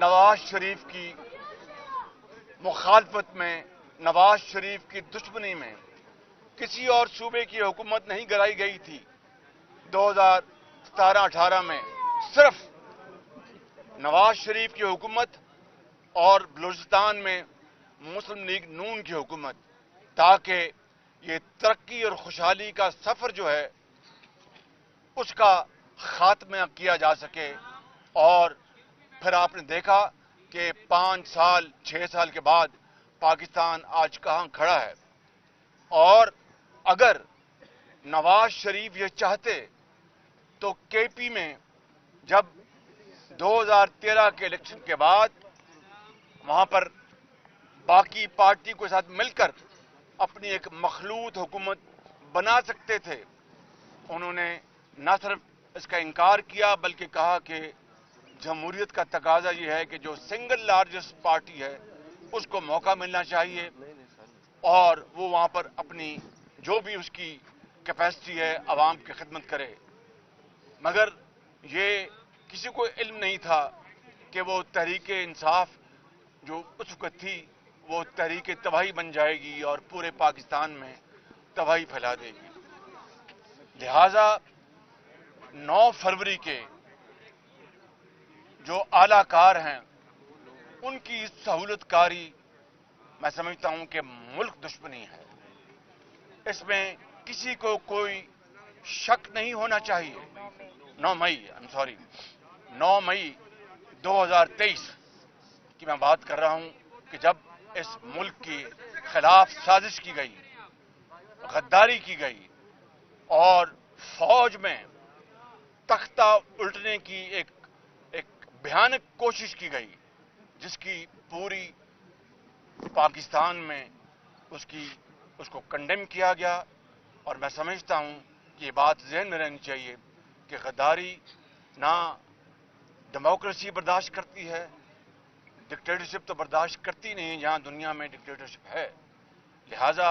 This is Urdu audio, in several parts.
نواز شریف کی مخالفت میں، نواز شریف کی دشمنی میں کسی اور صوبے کی حکومت نہیں گرائی گئی تھی 2017-18 میں، صرف نواز شریف کی حکومت اور بلوچستان میں مسلم لیگ نون کی حکومت، تاکہ یہ ترقی اور خوشحالی کا سفر جو ہے اس کا خاتمہ کیا جا سکے۔ اور پھر آپ نے دیکھا کہ 5 سال 6 سال کے بعد پاکستان آج کہاں کھڑا ہے۔ اور اگر نواز شریف یہ چاہتے تو کے پی میں جب 2013 کے الیکشن کے بعد وہاں پر باقی پارٹی کے ساتھ مل کر اپنی ایک مخلوط حکومت بنا سکتے تھے۔ انہوں نے نہ صرف اس کا انکار کیا بلکہ کہا کہ جمہوریت کا تقاضا یہ ہے کہ جو سنگل لارجسٹ پارٹی ہے اس کو موقع ملنا چاہیے اور وہ وہاں پر اپنی جو بھی اس کی کیپیسٹی ہے عوام کی خدمت کرے۔ مگر یہ کسی کو علم نہیں تھا کہ وہ تحریک انصاف جو اس وقت تھی وہ تحریک تباہی بن جائے گی اور پورے پاکستان میں تباہی پھیلا دے گی۔ لہذا 9 فروری کے جو اعلی کار ہیں ان کی سہولت کاری میں سمجھتا ہوں کہ ملک دشمنی ہے، اس میں کسی کو کوئی شک نہیں ہونا چاہیے۔ 9 مئی 2023 کی میں بات کر رہا ہوں کہ جب اس ملک کی خلاف سازش کی گئی، غداری کی گئی اور فوج میں تختہ الٹنے کی ایک بھیانک کوشش کی گئی، جس کی پوری پاکستان میں اس کو کنڈیم کیا گیا۔ اور میں سمجھتا ہوں کہ یہ بات ذہن میں رہنی چاہیے کہ غداری نہ ڈیموکریسی برداشت کرتی ہے، ڈکٹیٹرشپ تو برداشت کرتی نہیں جہاں دنیا میں ڈکٹیٹرشپ ہے۔ لہذا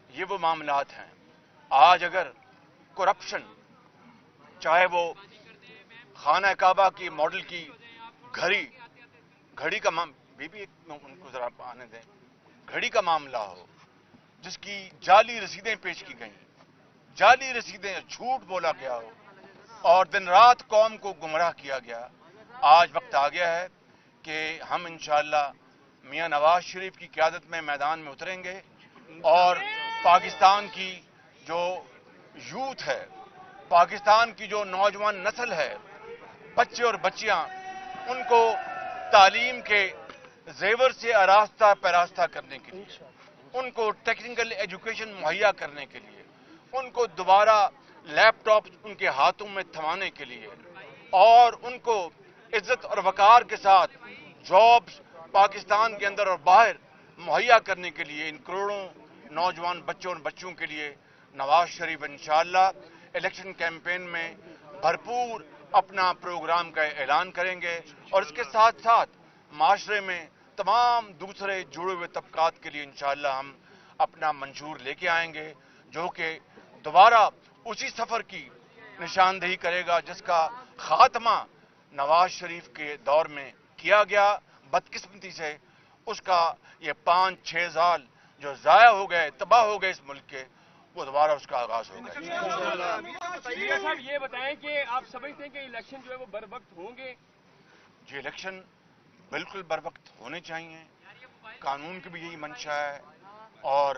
یہ وہ معاملات ہیں۔ آج اگر کرپشن، چاہے وہ خانہ کعبہ کی ماڈل کی گھڑی کا ان کو ذرا آنے دیں، گھڑی کا معاملہ ہو جس کی جعلی رسیدیں پیش کی گئیں، جعلی رسیدیں، جھوٹ بولا گیا ہو اور دن رات قوم کو گمراہ کیا گیا، آج وقت آ گیا ہے کہ ہم انشاءاللہ میاں نواز شریف کی قیادت میں میدان میں اتریں گے اور پاکستان کی جو یوتھ ہے، پاکستان کی جو نوجوان نسل ہے، بچے اور بچیاں، ان کو تعلیم کے زیور سے آراستہ پیراستہ کرنے کے لیے، ان کو ٹیکنیکل ایجوکیشن مہیا کرنے کے لیے، ان کو دوبارہ لیپ ٹاپ ان کے ہاتھوں میں تھمانے کے لیے اور ان کو عزت اور وقار کے ساتھ جابز پاکستان کے اندر اور باہر مہیا کرنے کے لیے، ان کروڑوں نوجوان بچوں اور بچیوں کے لیے نواز شریف انشاءاللہ الیکشن کیمپین میں بھرپور اپنا پروگرام کا اعلان کریں گے اور اس کے ساتھ ساتھ معاشرے میں تمام دوسرے جڑے ہوئے طبقات کے لیے انشاءاللہ ہم اپنا منشور لے کے آئیں گے جو کہ دوبارہ اسی سفر کی نشاندہی کرے گا جس کا خاتمہ نواز شریف کے دور میں کیا گیا۔ بدقسمتی سے اس کا یہ 5-6 سال جو ضائع ہو گئے، تباہ ہو گئے اس ملک کے، وہ دوبارہ اس کا آغاز ہوگا۔ میاں صاحب یہ بتائیں کہ آپ سمجھتے ہیں کہ الیکشن جو ہے وہ بر وقت ہوں گے؟ جی، الیکشن بالکل بر وقت ہونے چاہیے، قانون کی بھی یہی منشا ہے اور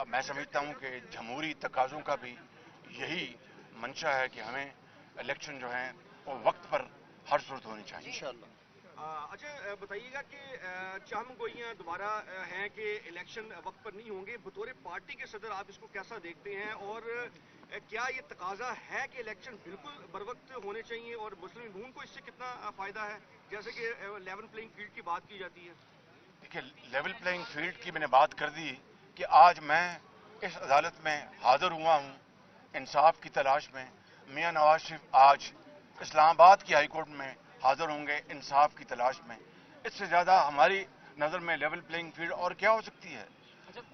میں سمجھتا ہوں کہ جمہوری تقاضوں کا بھی یہی منشا ہے کہ ہمیں الیکشن جو ہیں وہ وقت پر ہر صورت ہونی چاہیے انشاءاللہ۔ اچھا بتائیے گا کہ چہم گوئیاں دوبارہ ہیں کہ الیکشن وقت پر نہیں ہوں گے، بطور پارٹی کے صدر آپ اس کو کیسا دیکھتے ہیں اور کیا یہ تقاضا ہے کہ الیکشن بالکل بر وقت ہونے چاہیے اور مسلم نون کو اس سے کتنا فائدہ ہے، جیسے کہ لیول پلینگ فیلڈ کی بات کی جاتی ہے؟ دیکھیے، لیول پلینگ فیلڈ کی میں نے بات کر دی کہ آج میں اس عدالت میں حاضر ہوا ہوں انصاف کی تلاش میں۔ میاں نواز شریف آج اسلام آباد کی ہائی کورٹ میں حاضر ہوں گے انصاف کی تلاش میں۔ اس سے زیادہ ہماری نظر میں لیول پلینگ فیلڈ اور کیا ہو سکتی ہے؟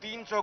300